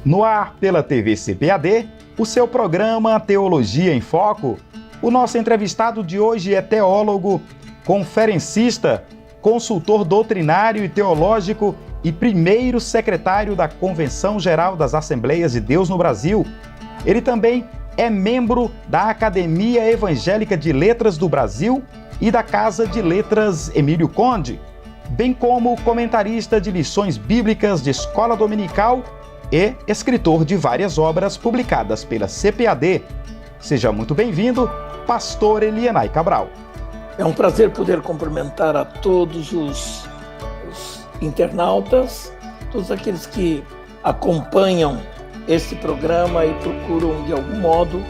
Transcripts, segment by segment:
No ar pela TV CPAD, o seu programa Teologia em Foco. O nosso entrevistado de hoje é teólogo, conferencista, consultor doutrinário e teológico e primeiro secretário da Convenção Geral das Assembleias de Deus no Brasil. Ele também é membro da Academia Evangélica de Letras do Brasil e da Casa de Letras Emílio Conde, bem como comentarista de lições bíblicas de escola dominical e escritor de várias obras publicadas pela CPAD. Seja muito bem-vindo, pastor Elienay Cabral. É um prazer poder cumprimentar a todos os internautas, todos aqueles que acompanham este programa e procuram, de algum modo,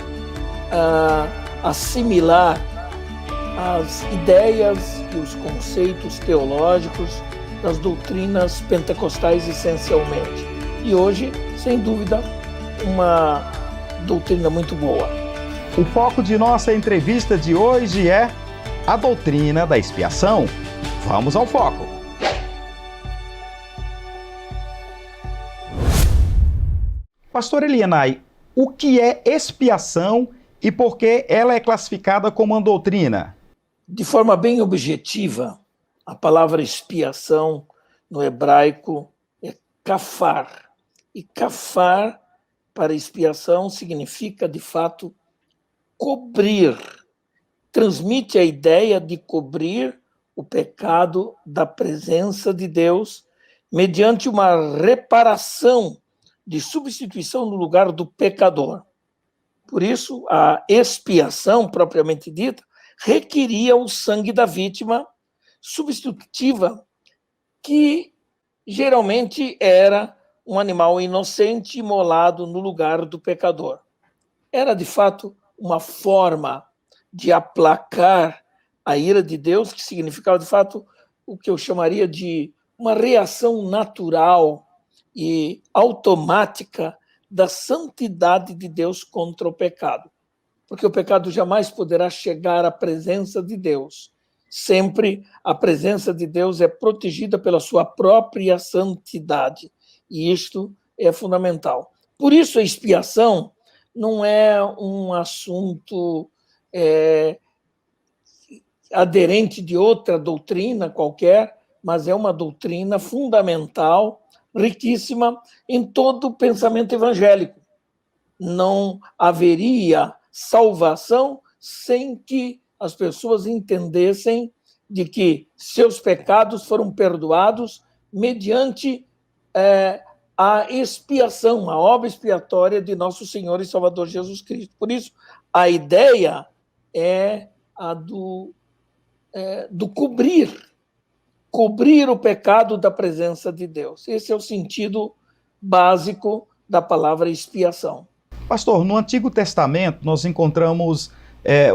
assimilar as ideias e os conceitos teológicos das doutrinas pentecostais essencialmente. E hoje, sem dúvida, uma doutrina muito boa. O foco de nossa entrevista de hoje é a doutrina da expiação. Vamos ao foco. Pastor Elienay, o que é expiação e por que ela é classificada como uma doutrina? De forma bem objetiva, a palavra expiação no hebraico é kafar. E kafar, para expiação, significa, de fato, cobrir. Transmite a ideia de cobrir o pecado da presença de Deus mediante uma reparação de substituição no lugar do pecador. Por isso, a expiação, propriamente dita, requeria o sangue da vítima substitutiva, que geralmente era um animal inocente imolado no lugar do pecador. Era, de fato, uma forma de aplacar a ira de Deus, que significava, de fato, o que eu chamaria de uma reação natural e automática da santidade de Deus contra o pecado. Porque o pecado jamais poderá chegar à presença de Deus. Sempre a presença de Deus é protegida pela sua própria santidade. E isto é fundamental. Por isso, a expiação não é um assunto aderente de outra doutrina qualquer, mas é uma doutrina fundamental, riquíssima em todo o pensamento evangélico. Não haveria salvação sem que as pessoas entendessem de que seus pecados foram perdoados mediante a expiação, a obra expiatória de nosso Senhor e Salvador Jesus Cristo. Por isso, a ideia é a do cobrir o pecado da presença de Deus. Esse é o sentido básico da palavra expiação. Pastor, no Antigo Testamento nós encontramos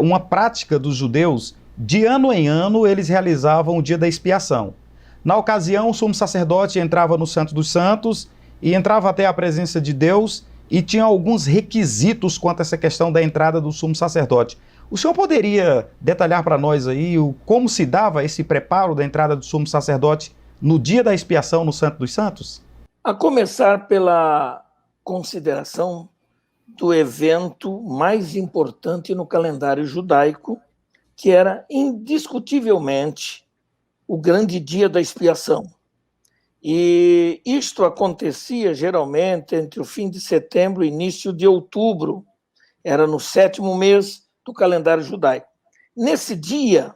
uma prática dos judeus. De ano em ano eles realizavam o dia da expiação. Na ocasião, o sumo sacerdote entrava no Santo dos Santos e entrava até a presença de Deus e tinha alguns requisitos quanto a essa questão da entrada do sumo sacerdote. O senhor poderia detalhar para nós aí como se dava esse preparo da entrada do sumo sacerdote no dia da expiação no Santo dos Santos? A começar pela consideração do evento mais importante no calendário judaico, que era indiscutivelmente o grande dia da expiação. E isto acontecia geralmente entre o fim de setembro e início de outubro. Era no 7º mês do calendário judaico. Nesse dia,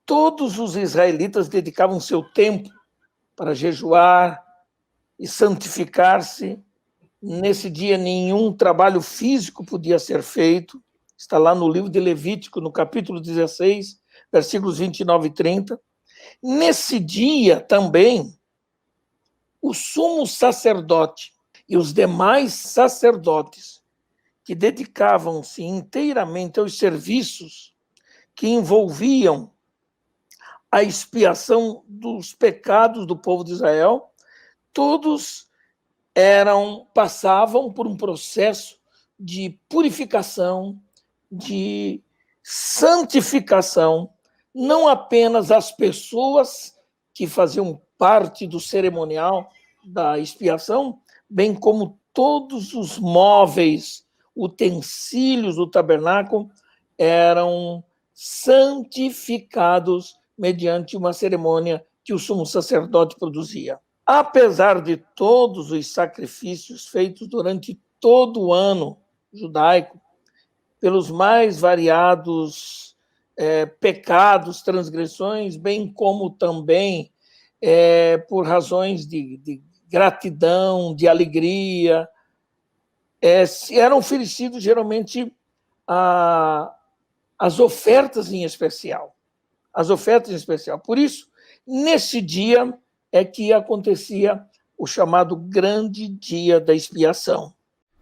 todos os israelitas dedicavam seu tempo para jejuar e santificar-se. Nesse dia, nenhum trabalho físico podia ser feito. Está lá no livro de Levítico, no capítulo 16, versículos 29 e 30. Nesse dia também, o sumo sacerdote e os demais sacerdotes que dedicavam-se inteiramente aos serviços que envolviam a expiação dos pecados do povo de Israel, todos passavam por um processo de purificação, de santificação, não apenas as pessoas que faziam parte do cerimonial da expiação, bem como todos os móveis, utensílios do tabernáculo eram santificados mediante uma cerimônia que o sumo sacerdote produzia. Apesar de todos os sacrifícios feitos durante todo o ano judaico, pelos mais variados pecados, transgressões, bem como também por razões de gratidão, de alegria, eram oferecidos geralmente as ofertas em especial. As ofertas em especial. Por isso, nesse dia é que acontecia o chamado grande dia da expiação.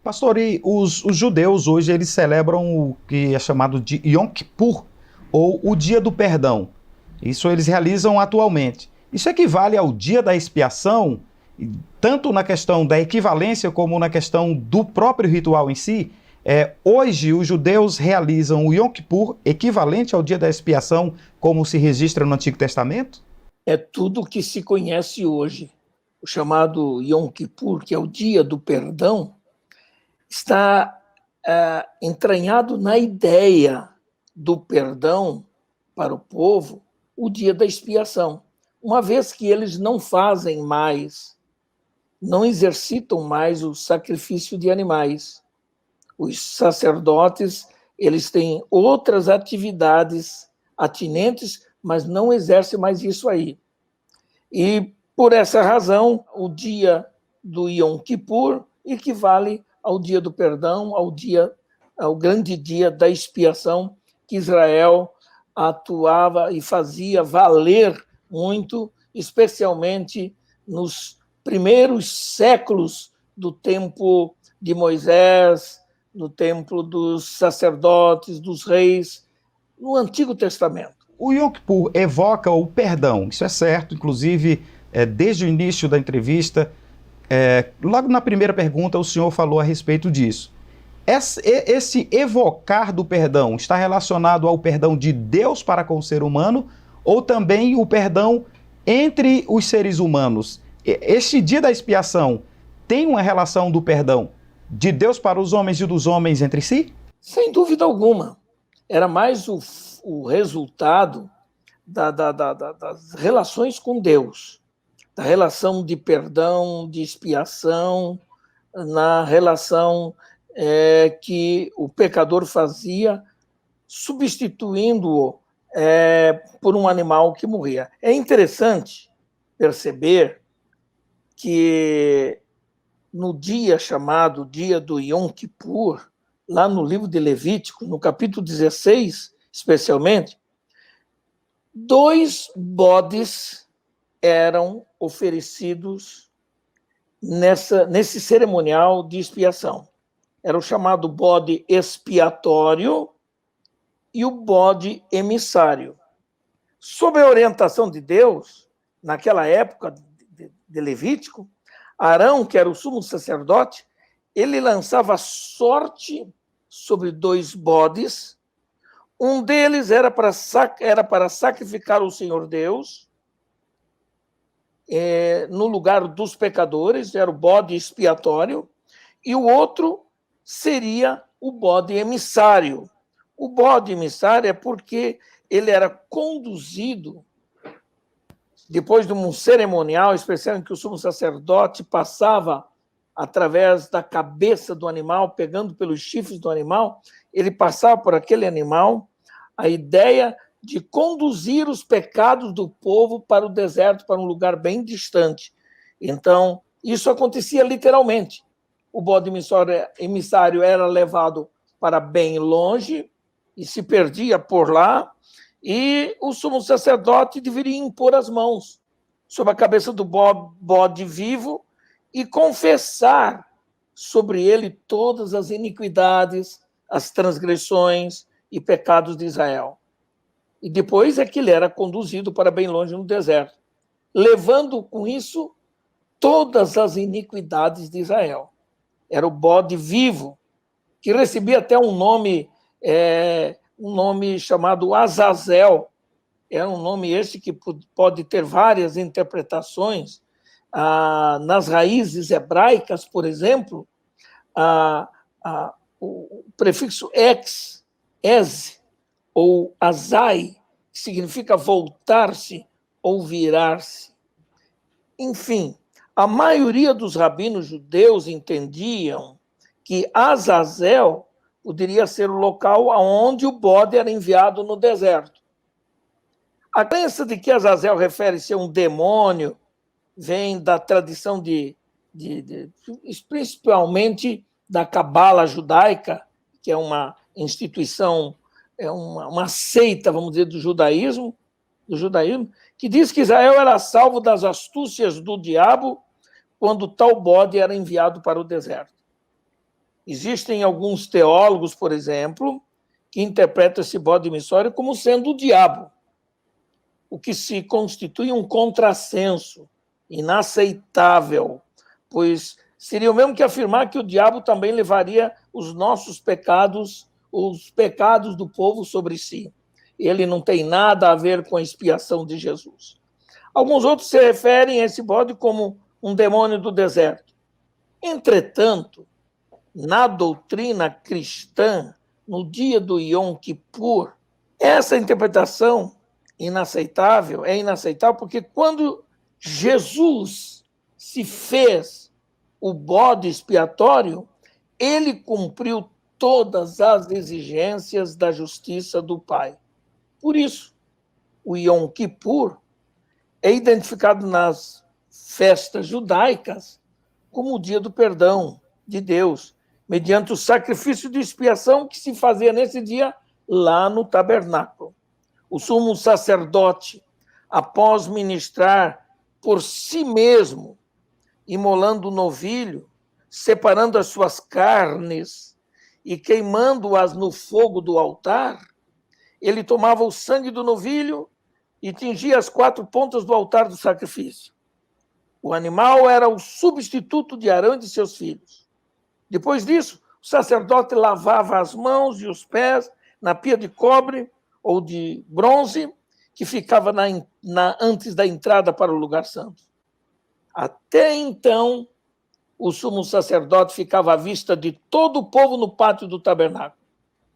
Pastor, e os judeus hoje eles celebram o que é chamado de Yom Kippur, ou o Dia do Perdão. Isso eles realizam atualmente. Isso equivale ao Dia da Expiação, tanto na questão da equivalência como na questão do próprio ritual em si? Hoje os judeus realizam o Yom Kippur equivalente ao Dia da Expiação, como se registra no Antigo Testamento? É tudo o que se conhece hoje. O chamado Yom Kippur, que é o Dia do Perdão, está entranhado na ideia do perdão para o povo, o dia da expiação. Uma vez que eles não fazem mais, não exercitam mais o sacrifício de animais. Os sacerdotes, eles têm outras atividades atinentes, mas não exercem mais isso aí. E, por essa razão, o dia do Yom Kippur equivale ao dia do perdão, ao grande dia da expiação, que Israel atuava e fazia valer muito, especialmente nos primeiros séculos do tempo de Moisés, no tempo dos sacerdotes, dos reis, no Antigo Testamento. O Yom Kippur evoca o perdão, isso é certo, inclusive desde o início da entrevista, logo na primeira pergunta o senhor falou a respeito disso. Esse evocar do perdão está relacionado ao perdão de Deus para com o ser humano ou também o perdão entre os seres humanos? Este dia da expiação tem uma relação do perdão de Deus para os homens e dos homens entre si? Sem dúvida alguma. Era mais o resultado das relações com Deus, da relação de perdão, de expiação, na relação que o pecador fazia, substituindo-o por um animal que morria. É interessante perceber que no dia chamado Dia do Yom Kippur, lá no livro de Levítico, no capítulo 16, especialmente, 2 bodes eram oferecidos nesse cerimonial de expiação. Era o chamado bode expiatório e o bode emissário. Sob a orientação de Deus, naquela época de Levítico, Arão, que era o sumo sacerdote, ele lançava sorte sobre 2 bodes. Um deles era para sacrificar o Senhor Deus, no lugar dos pecadores, era o bode expiatório, e o outro seria o bode emissário. O bode emissário é porque ele era conduzido, depois de um cerimonial especial em que o sumo sacerdote passava através da cabeça do animal, pegando pelos chifres do animal, ele passava por aquele animal, a ideia de conduzir os pecados do povo para o deserto, para um lugar bem distante. Então, isso acontecia literalmente. O bode emissário era levado para bem longe e se perdia por lá, e o sumo sacerdote deveria impor as mãos sobre a cabeça do bode vivo e confessar sobre ele todas as iniquidades, as transgressões e pecados de Israel. E depois é que ele era conduzido para bem longe no deserto, levando com isso todas as iniquidades de Israel. Era o bode vivo, que recebia até um nome chamado Azazel. É um nome esse que pode ter várias interpretações. Nas raízes hebraicas, por exemplo, o prefixo ex, ou azai, que significa voltar-se ou virar-se. Enfim, a maioria dos rabinos judeus entendiam que Azazel poderia ser o local aonde o bode era enviado no deserto. A crença de que Azazel refere-se a um demônio vem da tradição principalmente da Cabala judaica, que é uma instituição, é uma seita, vamos dizer, do judaísmo, que diz que Israel era salvo das astúcias do diabo quando tal bode era enviado para o deserto. Existem alguns teólogos, por exemplo, que interpretam esse bode missório como sendo o diabo, o que se constitui um contrassenso inaceitável, pois seria o mesmo que afirmar que o diabo também levaria os nossos pecados, os pecados do povo sobre si. Ele não tem nada a ver com a expiação de Jesus. Alguns outros se referem a esse bode como um demônio do deserto. Entretanto, na doutrina cristã, no dia do Yom Kippur, essa interpretação é inaceitável porque quando Jesus se fez o bode expiatório, ele cumpriu todas as exigências da justiça do Pai. Por isso, o Yom Kippur é identificado nas festas judaicas como o dia do perdão de Deus, mediante o sacrifício de expiação que se fazia nesse dia lá no tabernáculo. O sumo sacerdote, após ministrar por si mesmo, imolando o novilho, separando as suas carnes e queimando-as no fogo do altar, ele tomava o sangue do novilho e tingia as 4 pontas do altar do sacrifício. O animal era o substituto de Arão e de seus filhos. Depois disso, o sacerdote lavava as mãos e os pés na pia de cobre ou de bronze que ficava antes da entrada para o lugar santo. Até então, o sumo sacerdote ficava à vista de todo o povo no pátio do tabernáculo.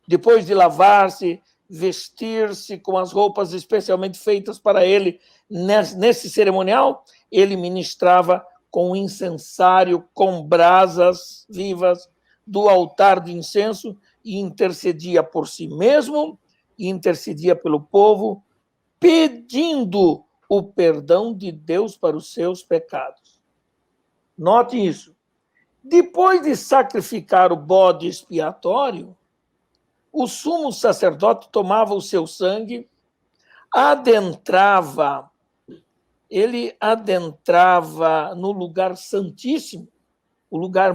Depois de lavar-se, vestir-se com as roupas especialmente feitas para ele nesse cerimonial, ele ministrava com um incensário com brasas vivas do altar de incenso e intercedia por si mesmo e intercedia pelo povo, pedindo o perdão de Deus para os seus pecados. Note isso. Depois de sacrificar o bode expiatório, o sumo sacerdote tomava o seu sangue, ele adentrava no lugar santíssimo, o lugar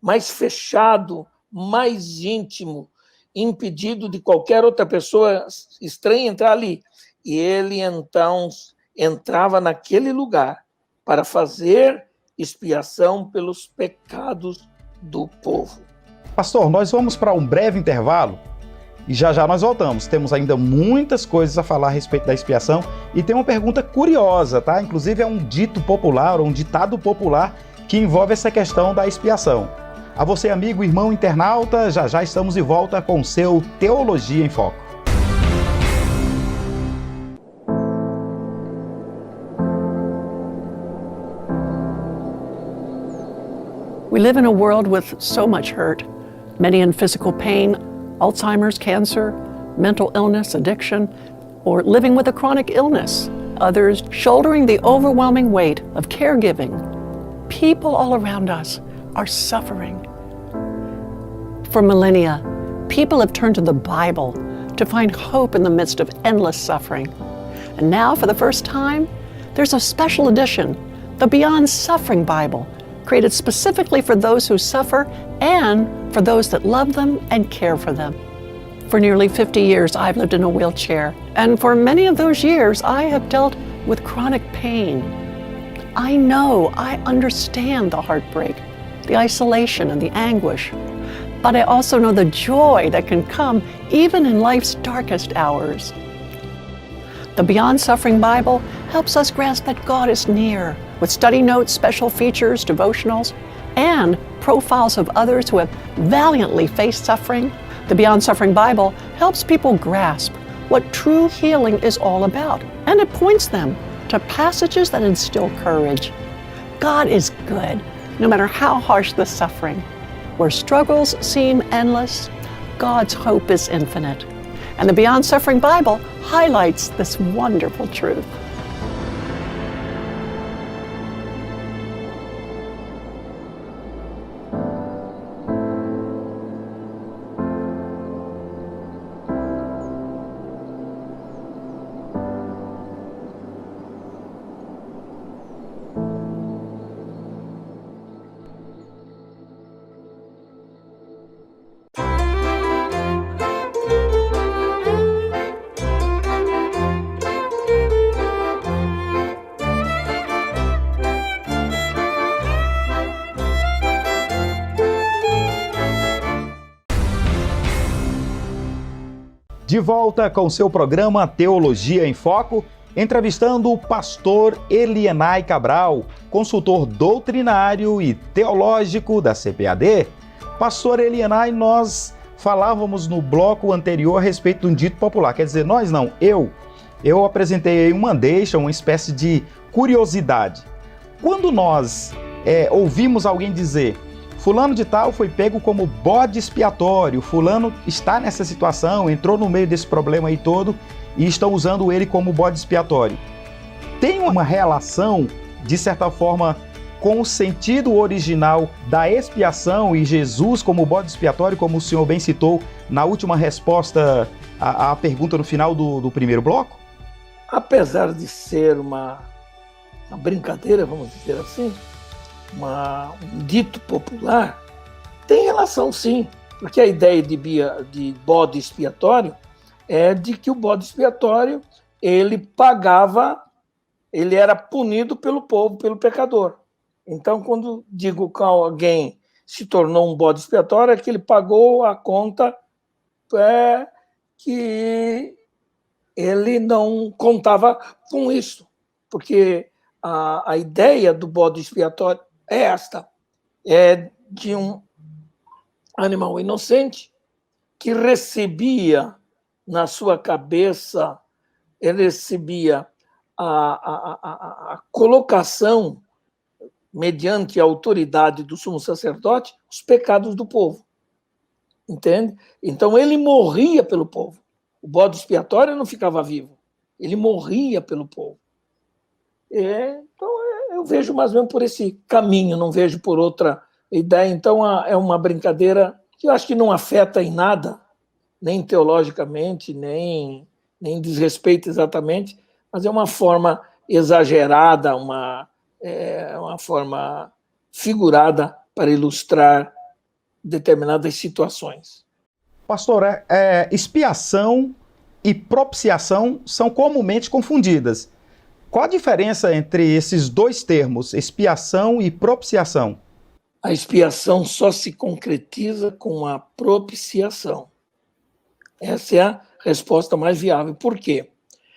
mais fechado, mais íntimo, impedido de qualquer outra pessoa estranha entrar ali. E ele, então, entrava naquele lugar para fazer expiação pelos pecados do povo. Pastor, nós vamos para um breve intervalo e já nós voltamos. Temos ainda muitas coisas a falar a respeito da expiação e tem uma pergunta curiosa, tá? Inclusive é um dito popular, ou um ditado popular que envolve essa questão da expiação. A você, amigo, irmão internauta, já estamos de volta com o seu Teologia em Foco. We live in a world with so much hurt, many in physical pain, Alzheimer's, cancer, mental illness, addiction, or living with a chronic illness. Others shouldering the overwhelming weight of caregiving. People all around us are suffering. For millennia, people have turned to the Bible to find hope in the midst of endless suffering. And now, for the first time, there's a special edition, the Beyond Suffering Bible, created specifically for those who suffer and for those that love them and care for them. For nearly 50 years, I've lived in a wheelchair, and for many of those years, I have dealt with chronic pain. I understand the heartbreak, the isolation, and the anguish, but I also know the joy that can come even in life's darkest hours. The Beyond Suffering Bible helps us grasp that God is near, with study notes, special features, devotionals, and profiles of others who have valiantly faced suffering, the Beyond Suffering Bible helps people grasp what true healing is all about, and it points them to passages that instill courage. God is good, no matter how harsh the suffering. Where struggles seem endless, God's hope is infinite. And the Beyond Suffering Bible highlights this wonderful truth. De volta com seu programa Teologia em Foco, entrevistando o pastor Elienay Cabral, consultor doutrinário e teológico da CPAD. Pastor Elienay, nós falávamos no bloco anterior a respeito de um dito popular, quer dizer, nós não, eu apresentei aí uma deixa, uma espécie de curiosidade. Quando nós ouvimos alguém dizer fulano de tal foi pego como bode expiatório, fulano está nessa situação, entrou no meio desse problema aí todo e estão usando ele como bode expiatório. Tem uma relação, de certa forma, com o sentido original da expiação e Jesus como bode expiatório, como o senhor bem citou na última resposta à pergunta no final do primeiro bloco? Apesar de ser uma brincadeira, vamos dizer assim, um dito popular, tem relação sim, porque a ideia de bode expiatório é de que o bode expiatório ele pagava, ele era punido pelo povo, pelo pecador. Então, quando digo que alguém se tornou um bode expiatório, é que ele pagou a conta que ele não contava com isso, porque a ideia do bode expiatório é esta, é de um animal inocente que recebia na sua cabeça, ele recebia a colocação, mediante a autoridade do sumo sacerdote, os pecados do povo. Entende? Então ele morria pelo povo. O bode expiatório não ficava vivo, ele morria pelo povo. Então eu vejo mais ou menos por esse caminho, não vejo por outra ideia. Então é uma brincadeira que eu acho que não afeta em nada, nem teologicamente, nem desrespeita exatamente, mas é uma forma exagerada, uma forma figurada para ilustrar determinadas situações. Pastor, expiação e propiciação são comumente confundidas. Qual a diferença entre esses dois termos, expiação e propiciação? A expiação só se concretiza com a propiciação. Essa é a resposta mais viável. Por quê?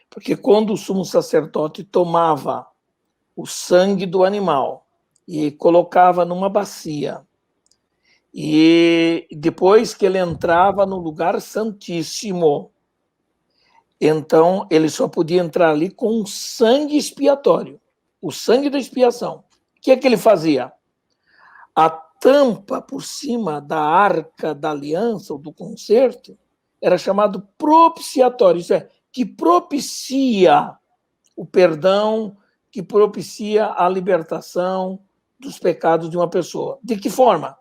Porque quando o sumo sacerdote tomava o sangue do animal e colocava numa bacia, e depois que ele entrava no lugar santíssimo, então ele só podia entrar ali com um sangue expiatório, o sangue da expiação. O que é que ele fazia? A tampa por cima da arca da aliança ou do concerto era chamado propiciatório, isso é, que propicia o perdão, que propicia a libertação dos pecados de uma pessoa. De que forma?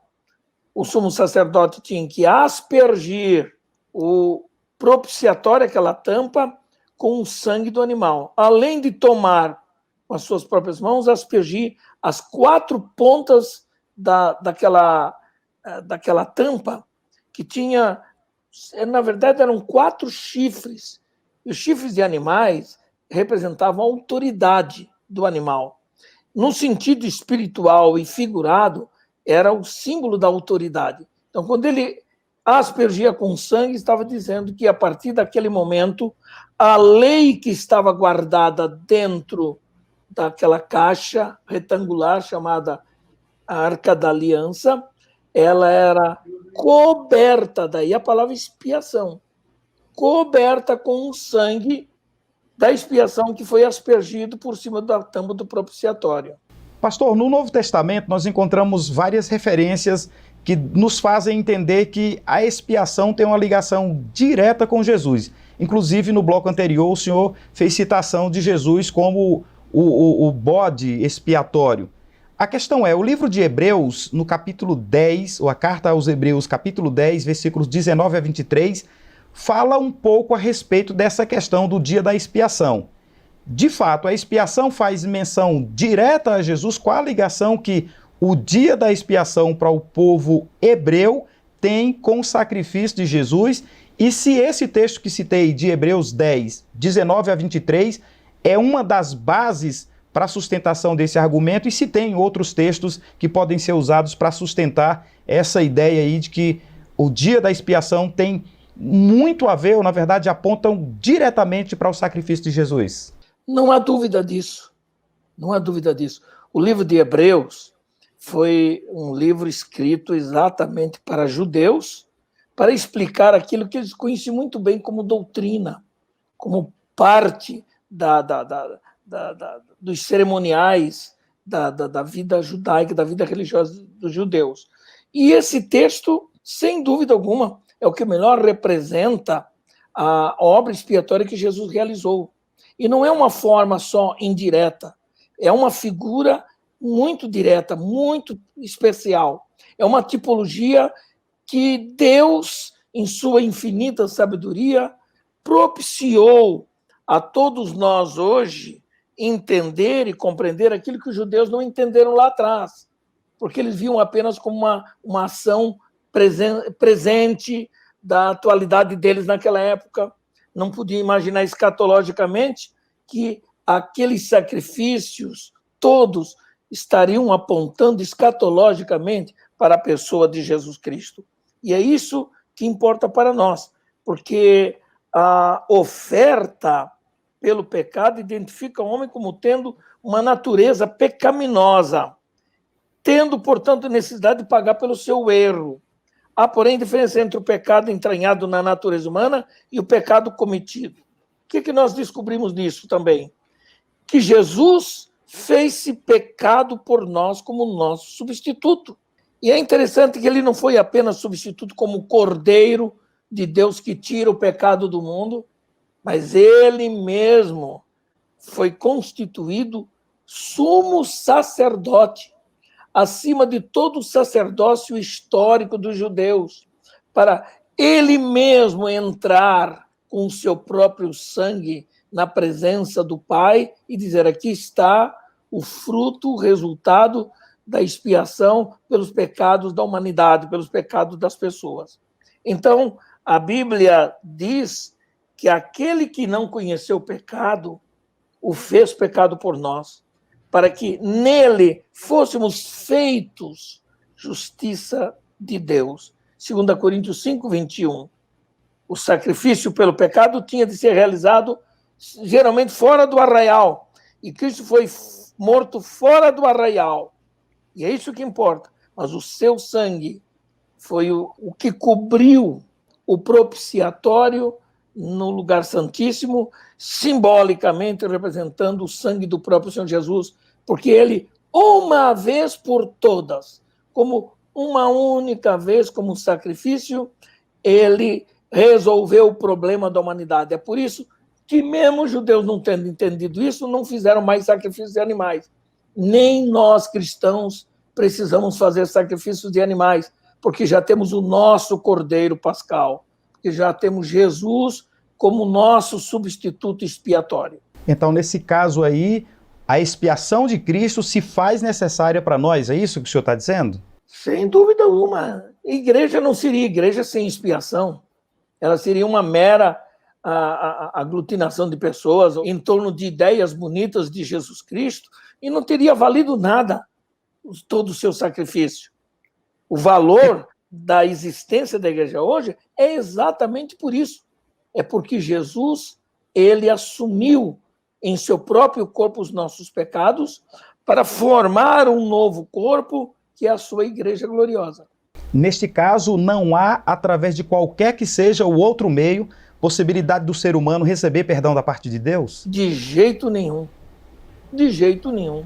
O sumo sacerdote tinha que aspergir o propiciatório, aquela tampa, com o sangue do animal. Além de tomar com as suas próprias mãos, aspergir as 4 pontas daquela tampa, que tinha, na verdade, eram 4 chifres. E os chifres de animais representavam a autoridade do animal. No sentido espiritual e figurado, era o símbolo da autoridade. Então, quando ele aspergia com sangue, estava dizendo que, a partir daquele momento, a lei que estava guardada dentro daquela caixa retangular chamada a Arca da Aliança ela era coberta, daí a palavra expiação, coberta com o sangue da expiação que foi aspergido por cima da tampa do propiciatório. Pastor, no Novo Testamento nós encontramos várias referências que nos fazem entender que a expiação tem uma ligação direta com Jesus. Inclusive, no bloco anterior, o senhor fez citação de Jesus como o bode expiatório. A questão é, o livro de Hebreus, no capítulo 10, ou a carta aos Hebreus, capítulo 10, versículos 19 a 23, fala um pouco a respeito dessa questão do dia da expiação. De fato, a expiação faz menção direta a Jesus. Qual a ligação que o dia da expiação para o povo hebreu tem com o sacrifício de Jesus? E se esse texto que citei de Hebreus 10, 19 a 23, é uma das bases para a sustentação desse argumento, e se tem outros textos que podem ser usados para sustentar essa ideia aí de que o dia da expiação tem muito a ver, ou na verdade apontam diretamente para o sacrifício de Jesus. Não há dúvida disso. Não há dúvida disso. O livro de Hebreus foi um livro escrito exatamente para judeus, para explicar aquilo que eles conheciam muito bem como doutrina, como parte dos cerimoniais da vida judaica, da vida religiosa dos judeus. E esse texto, sem dúvida alguma, é o que melhor representa a obra expiatória que Jesus realizou. E não é uma forma só indireta, é uma figura muito direta, muito especial. É uma tipologia que Deus, em sua infinita sabedoria, propiciou a todos nós hoje entender e compreender aquilo que os judeus não entenderam lá atrás, porque eles viam apenas como uma ação presente da atualidade deles naquela época. Não podia imaginar escatologicamente que aqueles sacrifícios todos estariam apontando escatologicamente para a pessoa de Jesus Cristo. E é isso que importa para nós, porque a oferta pelo pecado identifica o homem como tendo uma natureza pecaminosa, tendo, portanto, necessidade de pagar pelo seu erro. Há, porém, diferença entre o pecado entranhado na natureza humana e o pecado cometido. O que nós descobrimos nisso também? Que Jesus fez-se pecado por nós como nosso substituto. E é interessante que ele não foi apenas substituto como Cordeiro de Deus que tira o pecado do mundo, mas ele mesmo foi constituído sumo sacerdote, acima de todo o sacerdócio histórico dos judeus, para ele mesmo entrar com o seu próprio sangue na presença do Pai e dizer: aqui está o fruto, o resultado da expiação pelos pecados da humanidade, pelos pecados das pessoas. Então, a Bíblia diz que aquele que não conheceu o pecado, o fez pecado por nós, para que nele fôssemos feitos justiça de Deus. 2 Coríntios 5, 21. O sacrifício pelo pecado tinha de ser realizado geralmente fora do arraial. E Cristo foi morto fora do arraial. E é isso que importa. Mas o seu sangue foi o que cobriu o propiciatório no lugar santíssimo, simbolicamente representando o sangue do próprio Senhor Jesus, porque ele, uma vez por todas, como uma única vez, como sacrifício, ele resolveu o problema da humanidade. É por isso que, mesmo os judeus não tendo entendido isso, não fizeram mais sacrifícios de animais. Nem nós, cristãos, precisamos fazer sacrifícios de animais, porque já temos o nosso Cordeiro Pascal, porque já temos Jesus como nosso substituto expiatório. Então, nesse caso aí, a expiação de Cristo se faz necessária para nós, é isso que o senhor está dizendo? Sem dúvida alguma. Igreja não seria igreja sem expiação. Ela seria uma mera aglutinação de pessoas em torno de ideias bonitas de Jesus Cristo e não teria valido nada todo o seu sacrifício. O valor da existência da igreja hoje é exatamente por isso. É porque Jesus, ele assumiu em seu próprio corpo os nossos pecados para formar um novo corpo, que é a sua igreja gloriosa. Neste caso, não há, através de qualquer que seja o outro meio, possibilidade do ser humano receber perdão da parte de Deus? De jeito nenhum. De jeito nenhum.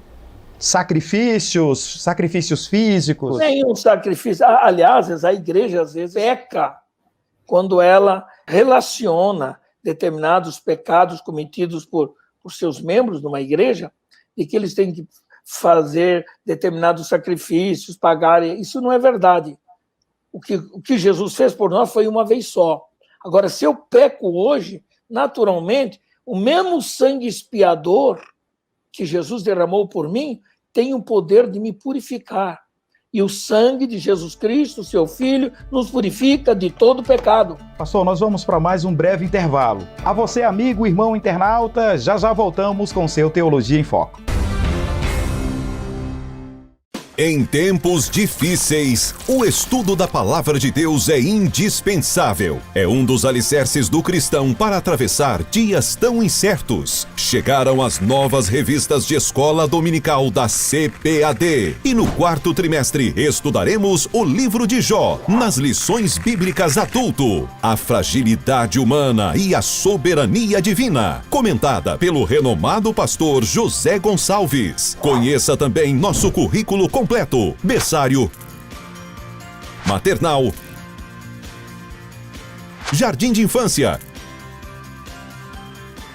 Sacrifícios físicos? Nenhum sacrifício. Aliás, a igreja às vezes peca quando ela relaciona determinados pecados cometidos por seus membros numa igreja e que eles têm que fazer determinados sacrifícios, pagar. Isso não é verdade. O que Jesus fez por nós foi uma vez só. Agora, se eu peco hoje, naturalmente, o mesmo sangue expiador que Jesus derramou por mim tem o poder de me purificar. E o sangue de Jesus Cristo, seu Filho, nos purifica de todo pecado. Pastor, nós vamos para mais um breve intervalo. A você, amigo, irmão internauta, já voltamos com seu Teologia em Foco. Em tempos difíceis, o estudo da Palavra de Deus é indispensável. É um dos alicerces do cristão para atravessar dias tão incertos. Chegaram as novas revistas de escola dominical da CPAD. E no quarto trimestre estudaremos o livro de Jó, nas lições bíblicas adulto. A fragilidade humana e a soberania divina. Comentada pelo renomado pastor José Gonçalves. Conheça também nosso currículo completo. Berçário, maternal, jardim de infância,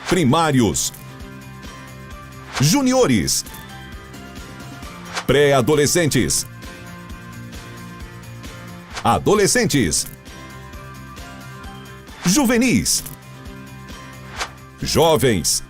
primários, juniores, pré-adolescentes, adolescentes, juvenis, jovens.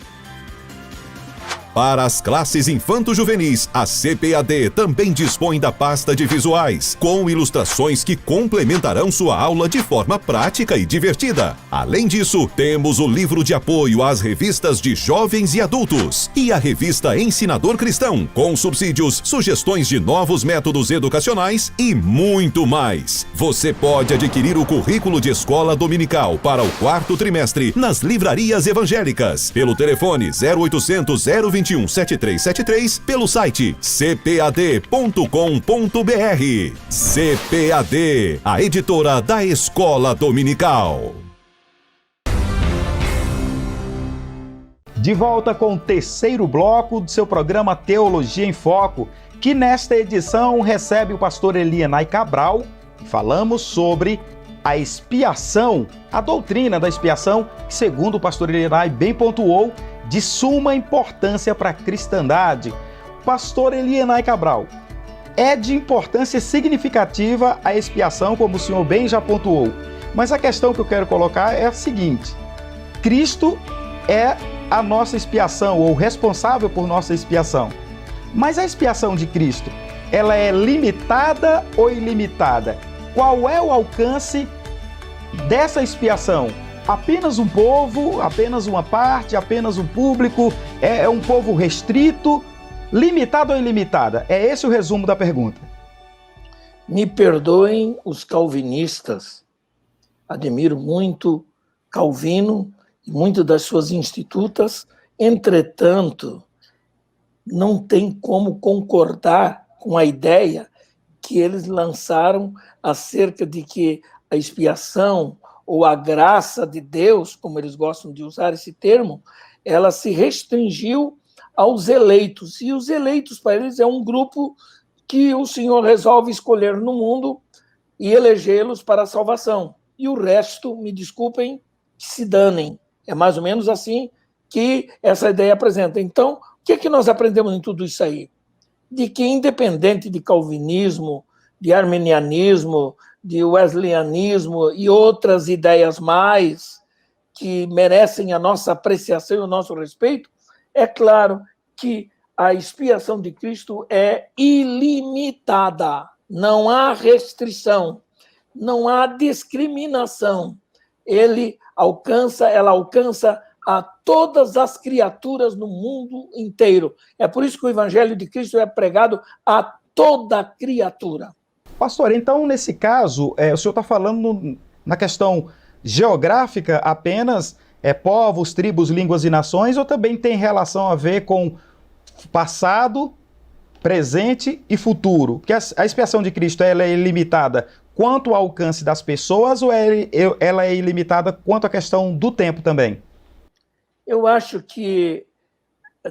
Para as classes infanto-juvenis, a CPAD também dispõe da pasta de visuais, com ilustrações que complementarão sua aula de forma prática e divertida. Além disso, temos o livro de apoio às revistas de jovens e adultos e a revista Ensinador Cristão, com subsídios, sugestões de novos métodos educacionais e muito mais. Você pode adquirir o currículo de escola dominical para o quarto trimestre nas livrarias evangélicas, pelo telefone 0800 021 7373, pelo site cpad.com.br. CPAD, a editora da Escola Dominical. De volta com o terceiro bloco do seu programa Teologia em Foco, que nesta edição recebe o pastor Elienay Cabral, e falamos sobre a expiação, a doutrina da expiação, que segundo o pastor Elienay bem pontuou, de suma importância para a cristandade. Pastor Elienay Cabral, é de importância significativa a expiação, como o senhor bem já pontuou. Mas a questão que eu quero colocar é a seguinte: Cristo é a nossa expiação, ou responsável por nossa expiação. Mas a expiação de Cristo, ela é limitada ou ilimitada? Qual é o alcance dessa expiação? Apenas um povo, apenas uma parte, apenas um público? É um povo restrito, limitado ou ilimitada? É esse o resumo da pergunta. Me perdoem os calvinistas. Admiro muito Calvino e muitas das suas institutas. Entretanto, não tem como concordar com a ideia que eles lançaram acerca de que a expiação ou a graça de Deus, como eles gostam de usar esse termo, ela se restringiu aos eleitos. E os eleitos, para eles, é um grupo que o Senhor resolve escolher no mundo e elegê-los para a salvação. E o resto, me desculpem, que se danem. É mais ou menos assim que essa ideia apresenta. Então, o que nós aprendemos em tudo isso aí? De que, independente de calvinismo, de arminianismo, de wesleyanismo e outras ideias mais que merecem a nossa apreciação e o nosso respeito, é claro que a expiação de Cristo é ilimitada. Não há restrição, não há discriminação. Ela alcança a todas as criaturas no mundo inteiro. É por isso que o Evangelho de Cristo é pregado a toda criatura. Pastor, então, nesse caso, o senhor está falando na questão geográfica apenas, povos, tribos, línguas e nações, ou também tem relação a ver com passado, presente e futuro? Porque a expiação de Cristo ela é ilimitada quanto ao alcance das pessoas ou ela é ilimitada quanto à questão do tempo também? Eu acho que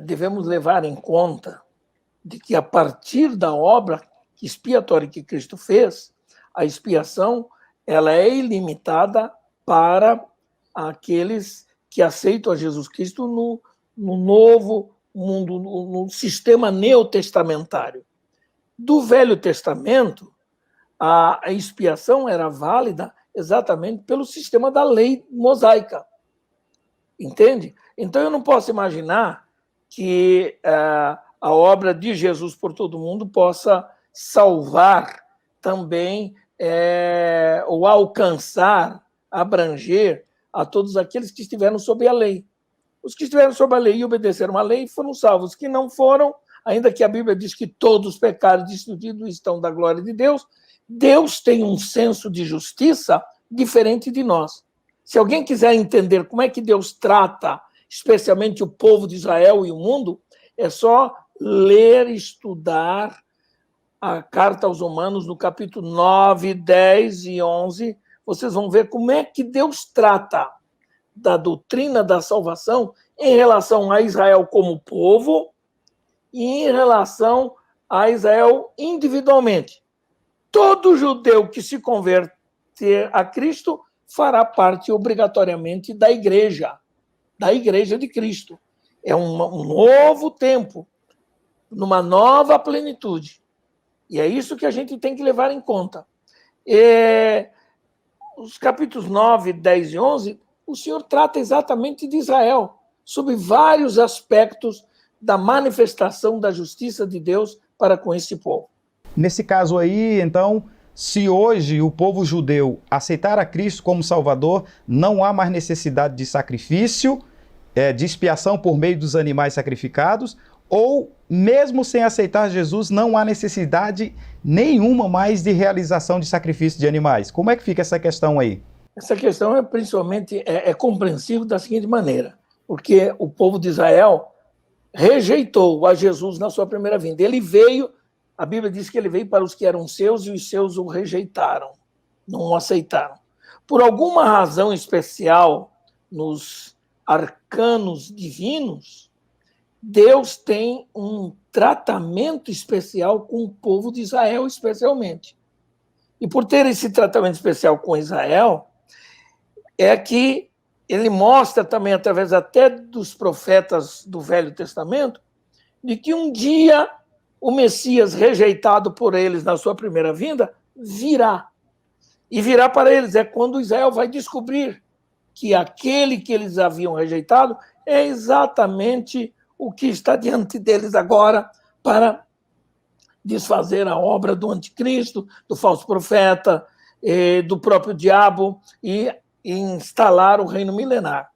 devemos levar em conta de que a partir da obra expiatória que Cristo fez, a expiação ela é ilimitada para aqueles que aceitam a Jesus Cristo no novo mundo, no sistema neotestamentário. Do Velho Testamento, a expiação era válida exatamente pelo sistema da lei mosaica. Entende? Então eu não posso imaginar que a obra de Jesus por todo mundo possa salvar também ou alcançar, abranger a todos aqueles que estiveram sob a lei. Os que estiveram sob a lei e obedeceram à lei foram salvos. Os que não foram, ainda que a Bíblia diz que todos pecaram e destituídos estão da glória de Deus, Deus tem um senso de justiça diferente de nós. Se alguém quiser entender como é que Deus trata, especialmente o povo de Israel e o mundo, é só ler e estudar a carta aos Romanos no capítulo 9, 10 e 11. Vocês vão ver como é que Deus trata da doutrina da salvação em relação a Israel como povo e em relação a Israel individualmente. Todo judeu que se converter a Cristo fará parte obrigatoriamente da igreja de Cristo. É um novo tempo, numa nova plenitude. E é isso que a gente tem que levar em conta. Os capítulos 9, 10 e 11, o Senhor trata exatamente de Israel, sobre vários aspectos da manifestação da justiça de Deus para com esse povo. Nesse caso aí, então, se hoje o povo judeu aceitar a Cristo como Salvador, não há mais necessidade de sacrifício, de expiação por meio dos animais sacrificados, ou mesmo sem aceitar Jesus, não há necessidade nenhuma mais de realização de sacrifício de animais. Como é que fica essa questão aí? Essa questão principalmente compreensível da seguinte maneira, porque o povo de Israel rejeitou a Jesus na sua primeira vinda. Ele veio, a Bíblia diz que ele veio para os que eram seus e os seus o rejeitaram, não o aceitaram. Por alguma razão especial nos arcanos divinos, Deus tem um tratamento especial com o povo de Israel, especialmente. E por ter esse tratamento especial com Israel, é que ele mostra também, através até dos profetas do Velho Testamento, de que um dia o Messias, rejeitado por eles na sua primeira vinda, virá. E virá para eles. É quando Israel vai descobrir que aquele que eles haviam rejeitado é exatamente o que está diante deles agora para desfazer a obra do anticristo, do falso profeta, do próprio diabo e instalar o reino milenar.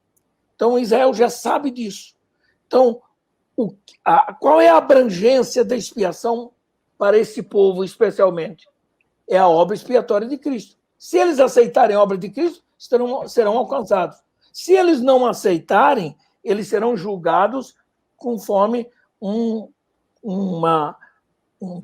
Então, Israel já sabe disso. Então, qual é a abrangência da expiação para esse povo, especialmente? É a obra expiatória de Cristo. Se eles aceitarem a obra de Cristo, serão alcançados. Se eles não aceitarem, eles serão julgados conforme um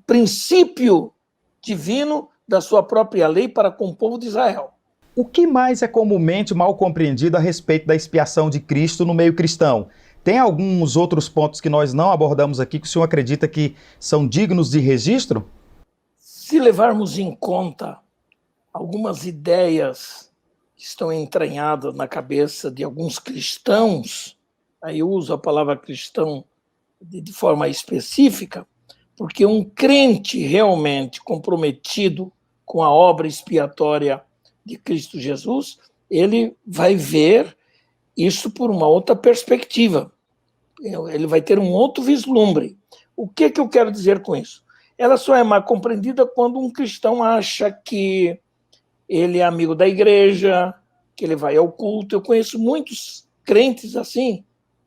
princípio divino da sua própria lei para com o povo de Israel. O que mais é comumente mal compreendido a respeito da expiação de Cristo no meio cristão? Tem alguns outros pontos que nós não abordamos aqui que o senhor acredita que são dignos de registro? Se levarmos em conta algumas ideias que estão entranhadas na cabeça de alguns cristãos, aí eu uso a palavra cristão de forma específica, porque um crente realmente comprometido com a obra expiatória de Cristo Jesus, ele vai ver isso por uma outra perspectiva. Ele vai ter um outro vislumbre. O que eu quero dizer com isso? Ela só é mal compreendida quando um cristão acha que ele é amigo da igreja, que ele vai ao culto. Eu conheço muitos crentes assim,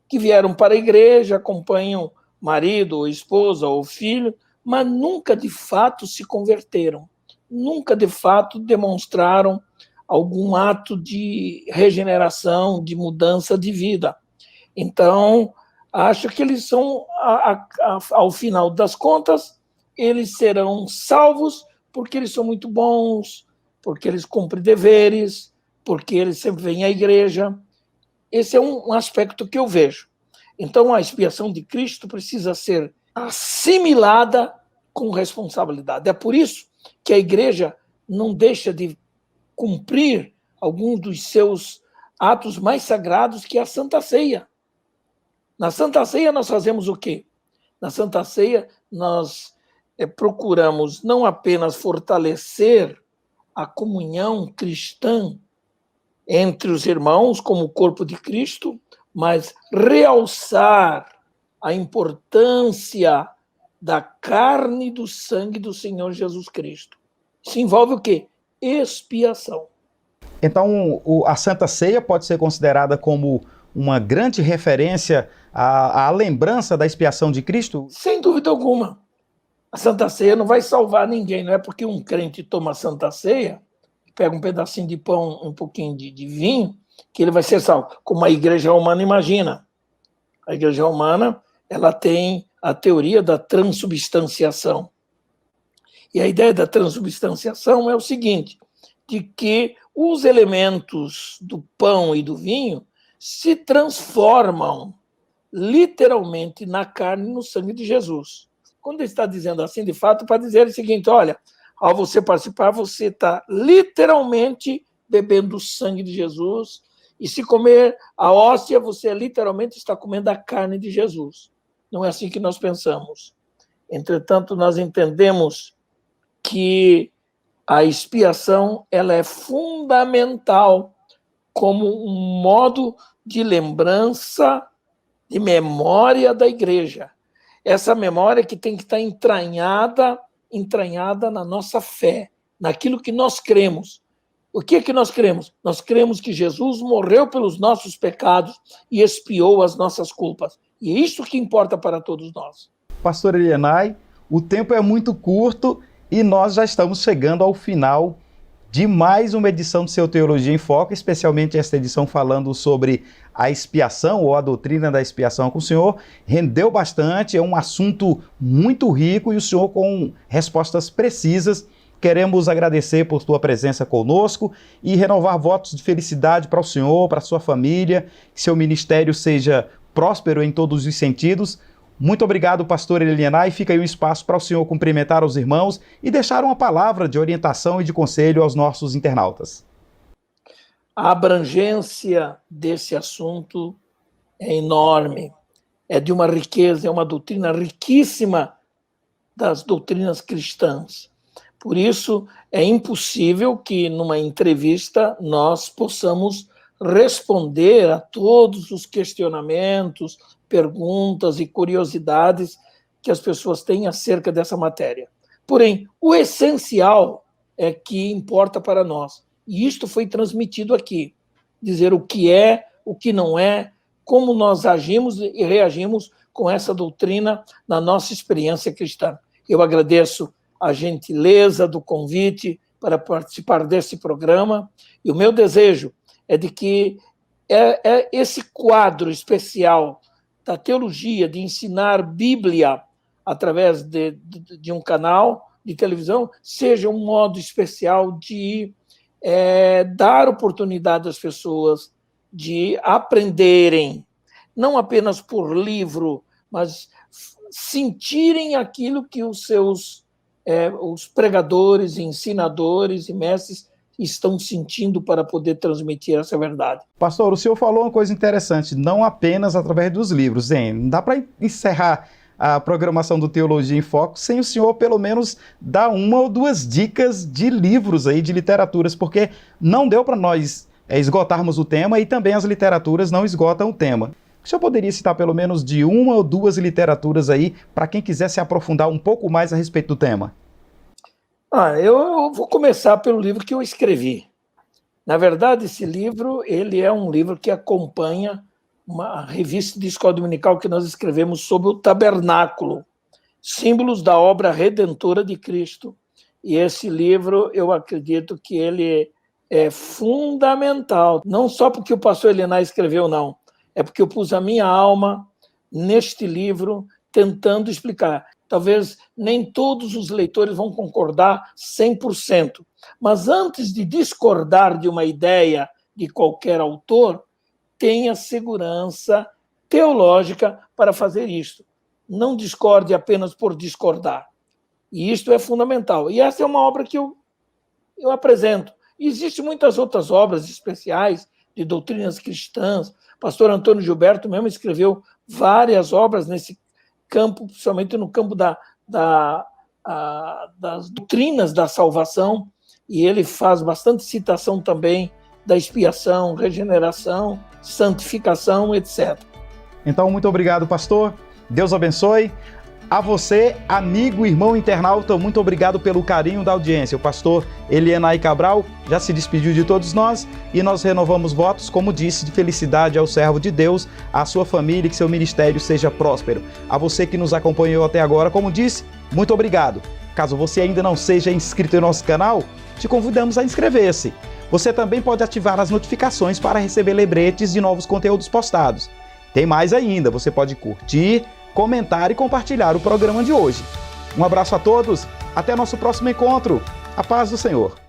que vieram para a igreja, acompanham marido, ou esposa, ou filho, mas nunca de fato se converteram, nunca de fato demonstraram algum ato de regeneração, de mudança de vida. Então, acho que eles são, ao final das contas, eles serão salvos porque eles são muito bons, porque eles cumprem deveres, porque eles sempre vêm à igreja. Esse é um aspecto que eu vejo. Então, a expiação de Cristo precisa ser assimilada com responsabilidade. É por isso que a igreja não deixa de cumprir alguns dos seus atos mais sagrados, que é a Santa Ceia. Na Santa Ceia nós fazemos o quê? Na Santa Ceia nós procuramos não apenas fortalecer a comunhão cristã entre os irmãos como o corpo de Cristo, mas realçar a importância da carne e do sangue do Senhor Jesus Cristo. Isso envolve o quê? Expiação. Então, a Santa Ceia pode ser considerada como uma grande referência à lembrança da expiação de Cristo? Sem dúvida alguma. A Santa Ceia não vai salvar ninguém. Não é porque um crente toma a Santa Ceia, pega um pedacinho de pão, um pouquinho de vinho, que ele vai ser salvo. Como a igreja romana imagina. A igreja romana, ela tem a teoria da transubstanciação. E a ideia da transubstanciação é o seguinte, de que os elementos do pão e do vinho se transformam literalmente na carne e no sangue de Jesus. Quando ele está dizendo assim, de fato, para dizer o seguinte, olha, ao você participar, você está literalmente bebendo o sangue de Jesus, e se comer a hóstia, você literalmente está comendo a carne de Jesus. Não é assim que nós pensamos. Entretanto, nós entendemos que a expiação ela é fundamental como um modo de lembrança, de memória da igreja. Essa memória que tem que estar entranhada na nossa fé, naquilo que nós cremos. O que é que nós cremos? Nós cremos que Jesus morreu pelos nossos pecados e expiou as nossas culpas. E é isso que importa para todos nós. Pastor Elienay, o tempo é muito curto e nós já estamos chegando ao final de mais uma edição do seu Teologia em Foco, especialmente esta edição falando sobre a expiação ou a doutrina da expiação com o senhor. Rendeu bastante, é um assunto muito rico e o senhor com respostas precisas. Queremos agradecer por sua presença conosco e renovar votos de felicidade para o senhor, para a sua família, que seu ministério seja próspero em todos os sentidos. Muito obrigado, pastor Elienay. Fica aí um espaço para o senhor cumprimentar os irmãos e deixar uma palavra de orientação e de conselho aos nossos internautas. A abrangência desse assunto é enorme, é de uma riqueza, é uma doutrina riquíssima das doutrinas cristãs. Por isso, é impossível que numa entrevista nós possamos responder a todos os questionamentos, perguntas e curiosidades que as pessoas têm acerca dessa matéria. Porém, o essencial é que importa para nós. E isto foi transmitido aqui. Dizer o que é, o que não é, como nós agimos e reagimos com essa doutrina na nossa experiência cristã. Eu agradeço a gentileza do convite para participar desse programa e o meu desejo é de que esse quadro especial da teologia, de ensinar Bíblia através de um canal de televisão, seja um modo especial de dar oportunidade às pessoas de aprenderem, não apenas por livro, mas sentirem aquilo que os pregadores, ensinadores e mestres estão sentindo para poder transmitir essa verdade. Pastor, o senhor falou uma coisa interessante, não apenas através dos livros, hein? Não dá para encerrar a programação do Teologia em Foco sem o senhor pelo menos dar uma ou duas dicas de livros aí, de literaturas, porque não deu para nós esgotarmos o tema e também as literaturas não esgotam o tema. O senhor poderia citar pelo menos de uma ou duas literaturas aí para quem quiser se aprofundar um pouco mais a respeito do tema? Eu vou começar pelo livro que eu escrevi. Na verdade, esse livro ele é um livro que acompanha uma revista de escola dominical que nós escrevemos sobre o tabernáculo, símbolos da obra redentora de Cristo. E esse livro, eu acredito que ele é fundamental, não só porque o pastor Elienay escreveu, não, é porque eu pus a minha alma neste livro tentando explicar. Talvez nem todos os leitores vão concordar 100%, Mas antes de discordar de uma ideia de qualquer autor, tenha segurança teológica para fazer isto. Não discorde apenas por discordar. E isto é fundamental. E essa é uma obra que eu apresento. Existem muitas outras obras especiais de doutrinas cristãs. O pastor Antônio Gilberto mesmo escreveu várias obras nesse campo, principalmente no campo das doutrinas da salvação, e ele faz bastante citação também da expiação, regeneração, santificação, etc. Então, muito obrigado, pastor. Deus abençoe. A você, amigo, irmão internauta, muito obrigado pelo carinho da audiência. O pastor Elienay Cabral já se despediu de todos nós e nós renovamos votos, como disse, de felicidade ao servo de Deus, à sua família e que seu ministério seja próspero. A você que nos acompanhou até agora, como disse, muito obrigado. Caso você ainda não seja inscrito em nosso canal, te convidamos a inscrever-se. Você também pode ativar as notificações para receber lembretes de novos conteúdos postados. Tem mais ainda, você pode curtir, comentar e compartilhar o programa de hoje. Um abraço a todos, até nosso próximo encontro. A paz do Senhor.